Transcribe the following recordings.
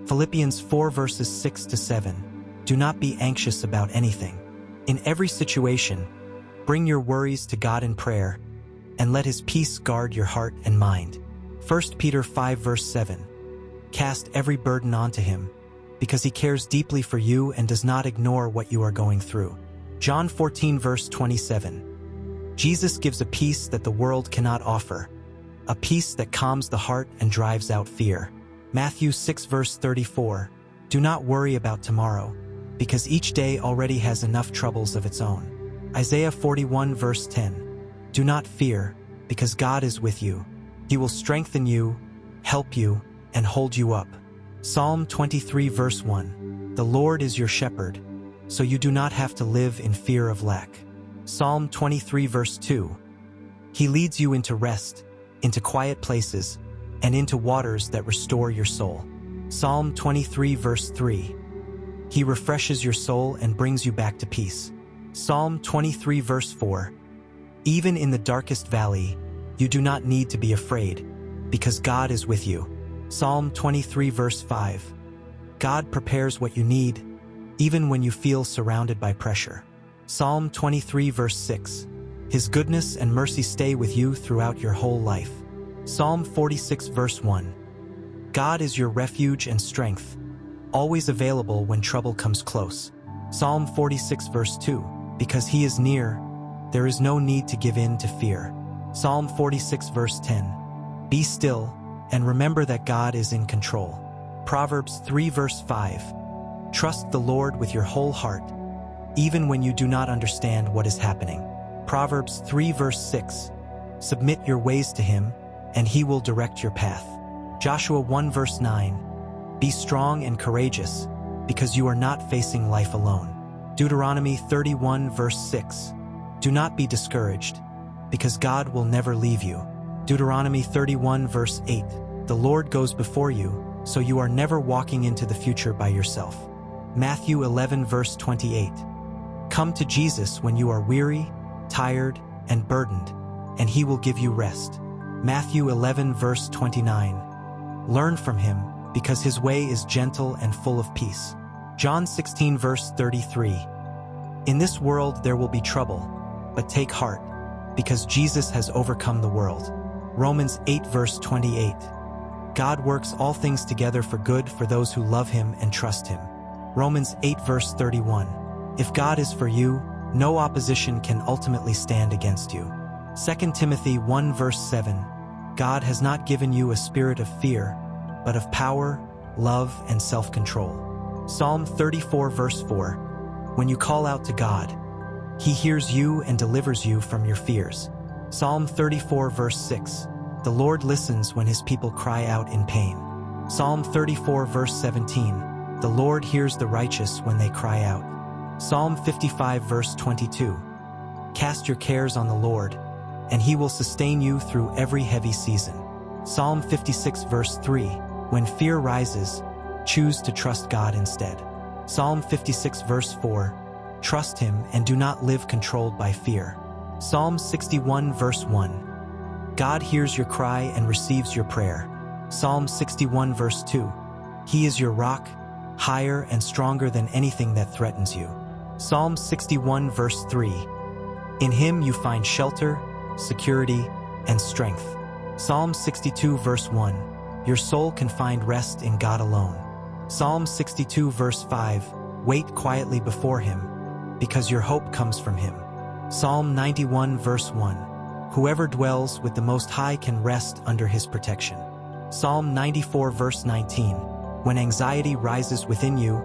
Philippians 4 verses 6 to 7. Do not be anxious about anything. In every situation, bring your worries to God in prayer, and let His peace guard your heart and mind. 1 Peter 5 verse 7. Cast every burden onto Him, because He cares deeply for you and does not ignore what you are going through. John 14 verse 27. Jesus gives a peace that the world cannot offer, a peace that calms the heart and drives out fear. Matthew 6 verse 34. Do not worry about tomorrow, because each day already has enough troubles of its own. Isaiah 41 verse 10. Do not fear, because God is with you. He will strengthen you, help you, and hold you up. Psalm 23 verse 1. The Lord is your shepherd, so you do not have to live in fear of lack. Psalm 23 verse 2. He leads you into rest, into quiet places, and into waters that restore your soul. Psalm 23 verse 3. He refreshes your soul and brings you back to peace. Psalm 23 verse 4. Even in the darkest valley, you do not need to be afraid, because God is with you. Psalm 23 verse 5. God prepares what you need, even when you feel surrounded by pressure. Psalm 23 verse 6. His goodness and mercy stay with you throughout your whole life. Psalm 46 verse 1. God is your refuge and strength, always available when trouble comes close. Psalm 46 verse 2. Because He is near, there is no need to give in to fear. Psalm 46 verse 10. Be still, and remember that God is in control. Proverbs 3 verse 5. Trust the Lord with your whole heart, even when you do not understand what is happening. Proverbs 3 verse 6. Submit your ways to Him, and He will direct your path. Joshua 1 verse 9. Be strong and courageous, because you are not facing life alone. Deuteronomy 31 verse 6. Do not be discouraged, because God will never leave you. Deuteronomy 31 verse 8. The Lord goes before you, so you are never walking into the future by yourself. Matthew 11 verse 28. Come to Jesus when you are weary, tired, and burdened, and He will give you rest. Matthew 11 verse 29. Learn from Him, because His way is gentle and full of peace. John 16 verse 33. In this world there will be trouble, but take heart, because Jesus has overcome the world. Romans 8 verse 28. God works all things together for good for those who love Him and trust Him. Romans 8 verse 31. If God is for you, no opposition can ultimately stand against you. 2 Timothy 1 verse 7. God has not given you a spirit of fear, but of power, love, and self-control. Psalm 34 verse 4. When you call out to God, He hears you and delivers you from your fears. Psalm 34 verse 6. The Lord listens when His people cry out in pain. Psalm 34 verse 17. The Lord hears the righteous when they cry out. Psalm 55 verse 22. Cast your cares on the Lord, and He will sustain you through every heavy season. Psalm 56 verse 3. When fear rises, choose to trust God instead. Psalm 56 verse 4. Trust Him and do not live controlled by fear. Psalm 61 verse 1. God hears your cry and receives your prayer. Psalm 61 verse 2. He is your rock, higher and stronger than anything that threatens you. Psalm 61 verse 3. In Him you find shelter, security, and strength. Psalm 62 verse 1. Your soul can find rest in God alone. Psalm 62 verse 5. Wait quietly before Him, because your hope comes from Him. Psalm 91 verse 1. Whoever dwells with the Most High can rest under His protection. Psalm 94 verse 19. When anxiety rises within you,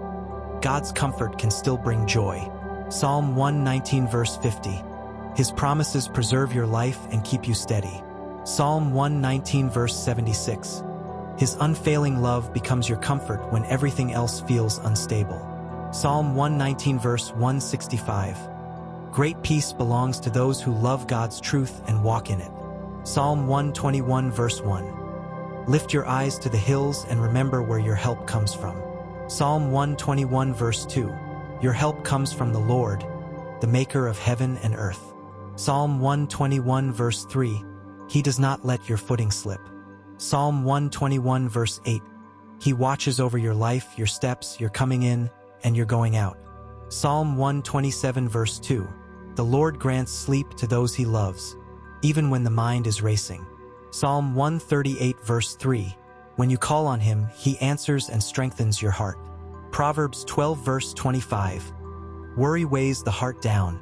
God's comfort can still bring joy. Psalm 119 verse 50. His promises preserve your life and keep you steady. Psalm 119 verse 76. His unfailing love becomes your comfort when everything else feels unstable. Psalm 119 verse 165. Great peace belongs to those who love God's truth and walk in it. Psalm 121 verse 1. Lift your eyes to the hills and remember where your help comes from. Psalm 121 verse 2. Your help comes from the Lord, the maker of heaven and earth. Psalm 121 verse 3. He does not let your footing slip. Psalm 121 verse 8. He watches over your life, your steps, your coming in, and your going out. Psalm 127 verse 2. The Lord grants sleep to those he loves, even when the mind is racing. Psalm 138 verse 3. When you call on him, he answers and strengthens your heart. Proverbs 12 verse 25. Worry weighs the heart down,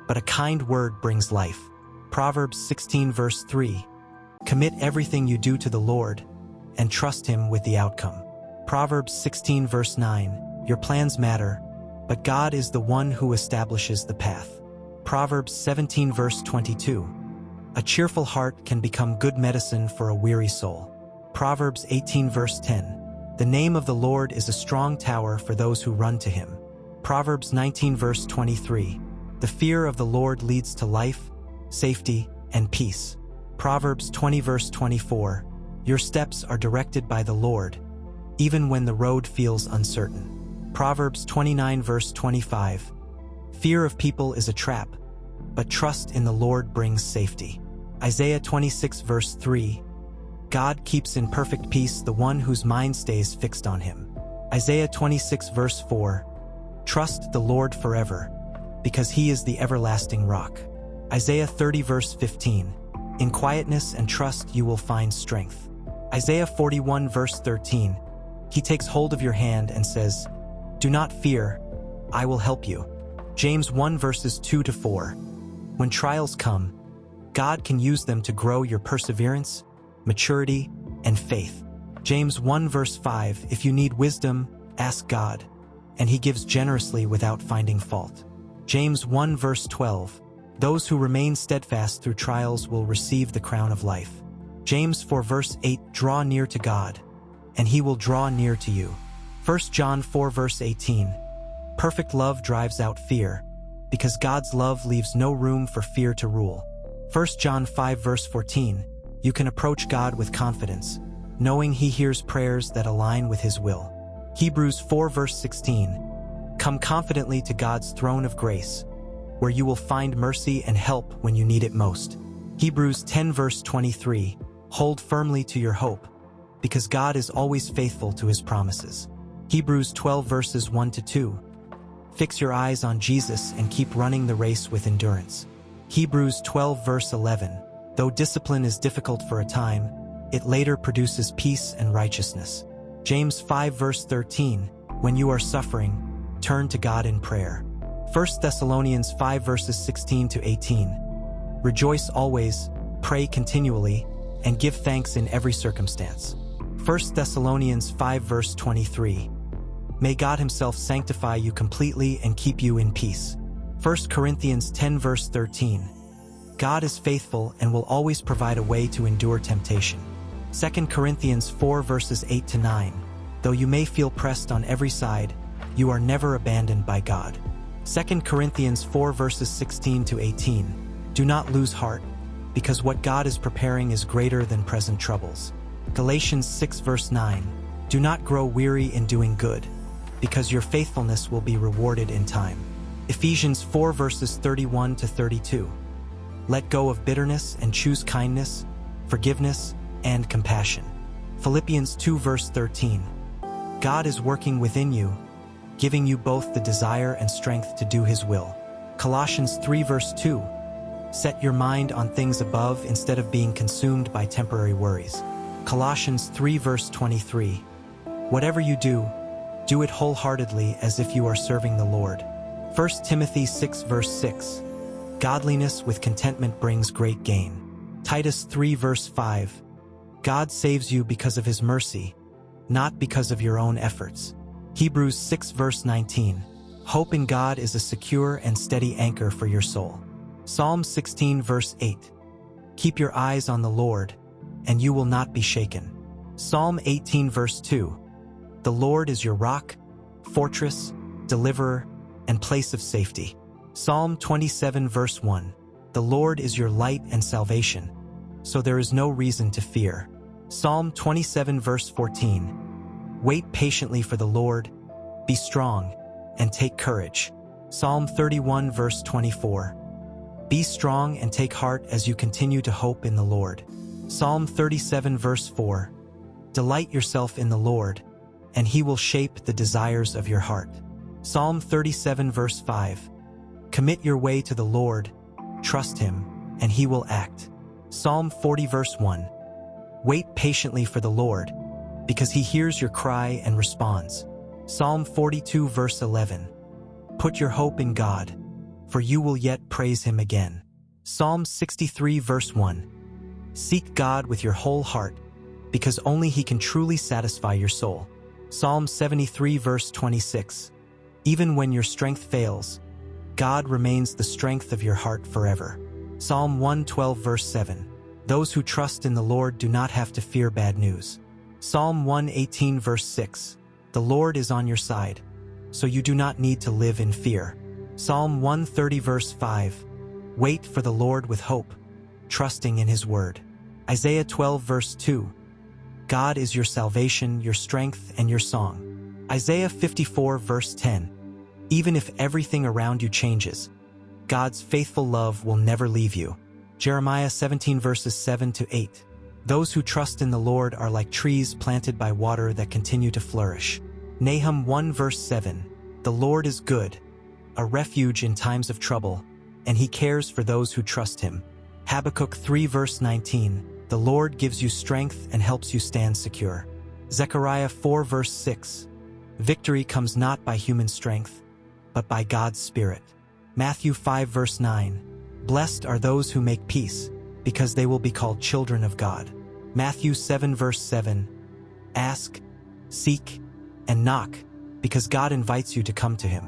but a kind word brings life. Proverbs 16 verse 3. Commit everything you do to the Lord, and trust him with the outcome. Proverbs 16 verse 9. Your plans matter, but God is the one who establishes the path. Proverbs 17 verse 22. A cheerful heart can become good medicine for a weary soul. Proverbs 18 verse 10. The name of the Lord is a strong tower for those who run to him. Proverbs 19 verse 23. The fear of the Lord leads to life, safety, and peace. Proverbs 20 verse 24. Your steps are directed by the Lord, even when the road feels uncertain. Proverbs 29 verse 25. Fear of people is a trap, but trust in the Lord brings safety. Isaiah 26 verse 3. God keeps in perfect peace the one whose mind stays fixed on him. Isaiah 26 verse 4. Trust the Lord forever, because he is the everlasting rock. Isaiah 30 verse 15. In quietness and trust you will find strength. Isaiah 41 verse 13. He takes hold of your hand and says, do not fear, I will help you. James 1 verses 2 to 4. When trials come, God can use them to grow your perseverance, maturity, and faith. James 1 verse 5. If you need wisdom, ask God, and he gives generously without finding fault. James 1 verse 12. Those who remain steadfast through trials will receive the crown of life. James 4 verse 8. Draw near to God, and he will draw near to you. 1 John 4 verse 18. Perfect love drives out fear, because God's love leaves no room for fear to rule. 1 John 5 verse 14. You can approach God with confidence, knowing he hears prayers that align with his will. Hebrews 4 verse 16. Come confidently to God's throne of grace, where you will find mercy and help when you need it most. Hebrews 10 verse 23. Hold firmly to your hope, because God is always faithful to his promises. Hebrews 12 verses 1 to 2. Fix your eyes on Jesus and keep running the race with endurance. Hebrews 12 verse 11. Though discipline is difficult for a time, it later produces peace and righteousness. James 5 verse 13. When you are suffering, turn to God in prayer. 1 Thessalonians 5 verses 16 to 18. Rejoice always, pray continually, and give thanks in every circumstance. 1 Thessalonians 5 verse 23. May God himself sanctify you completely and keep you in peace. 1 Corinthians 10 verse 13. God is faithful and will always provide a way to endure temptation. 2 Corinthians 4 verses 8 to 9. Though you may feel pressed on every side, you are never abandoned by God. 2 Corinthians 4 verses 16 to 18. Do not lose heart, because what God is preparing is greater than present troubles. Galatians 6 verse 9. Do not grow weary in doing good, because your faithfulness will be rewarded in time. Ephesians 4 verses 31 to 32. Let go of bitterness and choose kindness, forgiveness, and compassion. Philippians 2 verse 13. God is working within you, giving you both the desire and strength to do his will. Colossians 3 verse 2. Set your mind on things above instead of being consumed by temporary worries. Colossians 3 verse 23. Whatever you do, do it wholeheartedly as if you are serving the Lord. 1 Timothy 6 verse 6. Godliness with contentment brings great gain. Titus 3 verse 5. God saves you because of his mercy, not because of your own efforts. Hebrews 6 verse 19. Hope in God is a secure and steady anchor for your soul. Psalm 16 verse 8. Keep your eyes on the Lord, and you will not be shaken. Psalm 18 verse 2. The Lord is your rock, fortress, deliverer, and place of safety. Psalm 27 verse 1. The Lord is your light and salvation, so there is no reason to fear. Psalm 27 verse 14. Wait patiently for the Lord, be strong, and take courage. Psalm 31 verse 24. Be strong and take heart as you continue to hope in the Lord. Psalm 37 verse 4. Delight yourself in the Lord, and he will shape the desires of your heart. Psalm 37 verse 5. Commit your way to the Lord, trust him, and he will act. Psalm 40 verse 1. Wait patiently for the Lord, because he hears your cry and responds. Psalm 42 verse 11. Put your hope in God, for you will yet praise him again. Psalm 63 verse 1. Seek God with your whole heart, because only he can truly satisfy your soul. Psalm 73 verse 26. Even when your strength fails, God remains the strength of your heart forever. Psalm 112 verse 7. Those who trust in the Lord do not have to fear bad news. Psalm 118 verse 6. The Lord is on your side, so you do not need to live in fear. Psalm 130 verse 5. Wait for the Lord with hope, trusting in his word. Isaiah 12 verse 2. God is your salvation, your strength, and your song. Isaiah 54 verse 10. Even if everything around you changes, God's faithful love will never leave you. Jeremiah 17 verses 7 to 8. Those who trust in the Lord are like trees planted by water that continue to flourish. Nahum 1 verse 7. The Lord is good, a refuge in times of trouble, and he cares for those who trust him. Habakkuk 3 verse 19. The Lord gives you strength and helps you stand secure. Zechariah 4 verse 6. Victory comes not by human strength, but by God's Spirit. Matthew 5 verse 9. Blessed are those who make peace, because they will be called children of God. Matthew 7 verse 7. Ask, seek, and knock, because God invites you to come to him.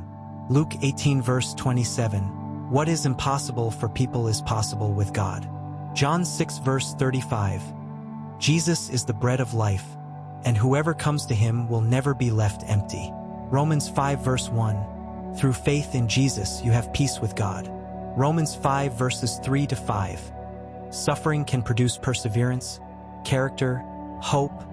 Luke 18 verse 27. What is impossible for people is possible with God. John 6 verse 35. Jesus is the bread of life, and whoever comes to him will never be left empty. Romans 5 verse 1. Through faith in Jesus you have peace with God. Romans 5 verses 3 to 5. Suffering can produce perseverance, character, hope,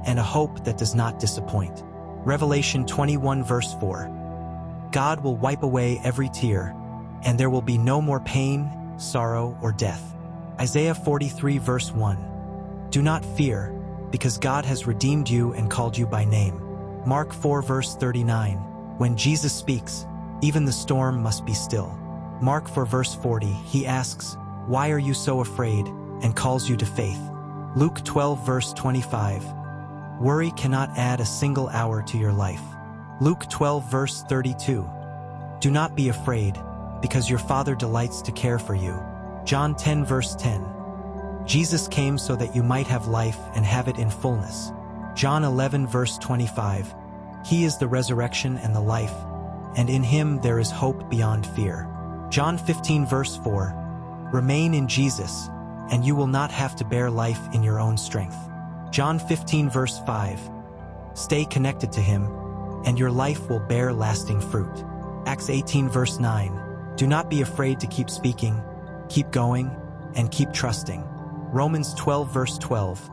and a hope that does not disappoint. Revelation 21 verse 4. God will wipe away every tear, and there will be no more pain, sorrow, or death. Isaiah 43 verse 1. Do not fear, because God has redeemed you and called you by name. Mark 4 verse 39. When Jesus speaks, even the storm must be still. Mark 4 verse 40. He asks, why are you so afraid, and calls you to faith. Luke 12 verse 25. Worry cannot add a single hour to your life. Luke 12 verse 32. Do not be afraid, because your Father delights to care for you. John 10 verse 10. Jesus came so that you might have life and have it in fullness. John 11 verse 25. He is the resurrection and the life, and in him there is hope beyond fear. John 15 verse 4. Remain in Jesus, and you will not have to bear life in your own strength. John 15 verse 5. Stay connected to him, and your life will bear lasting fruit. Acts 18 verse 9. Do not be afraid to keep speaking, keep going, and keep trusting. Romans 12 verse 12.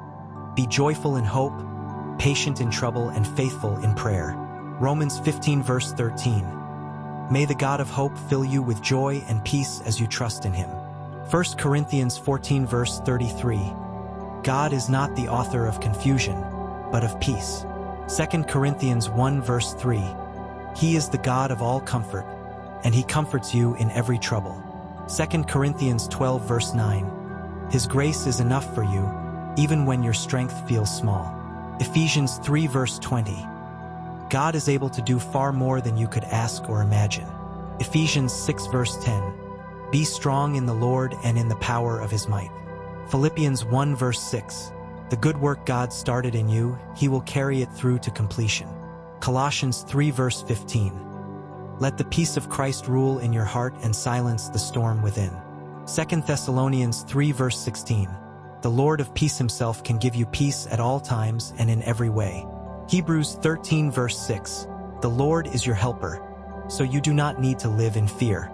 Be joyful in hope, patient in trouble, and faithful in prayer. Romans 15 verse 13. May the God of hope fill you with joy and peace as you trust in him. 1 Corinthians 14 verse 33. God is not the author of confusion, but of peace. 2 Corinthians 1 verse 3. He is the God of all comfort, and he comforts you in every trouble. 2 Corinthians 12 verse 9. His grace is enough for you, even when your strength feels small. Ephesians 3 verse 20. God is able to do far more than you could ask or imagine. Ephesians 6 verse 10. Be strong in the Lord and in the power of his might. Philippians 1 verse 6. The good work God started in you, he will carry it through to completion. Colossians 3 verse 15. Let the peace of Christ rule in your heart and silence the storm within. 2 Thessalonians 3 verse 16. The Lord of peace himself can give you peace at all times and in every way. Hebrews 13 verse 6. The Lord is your helper, so you do not need to live in fear.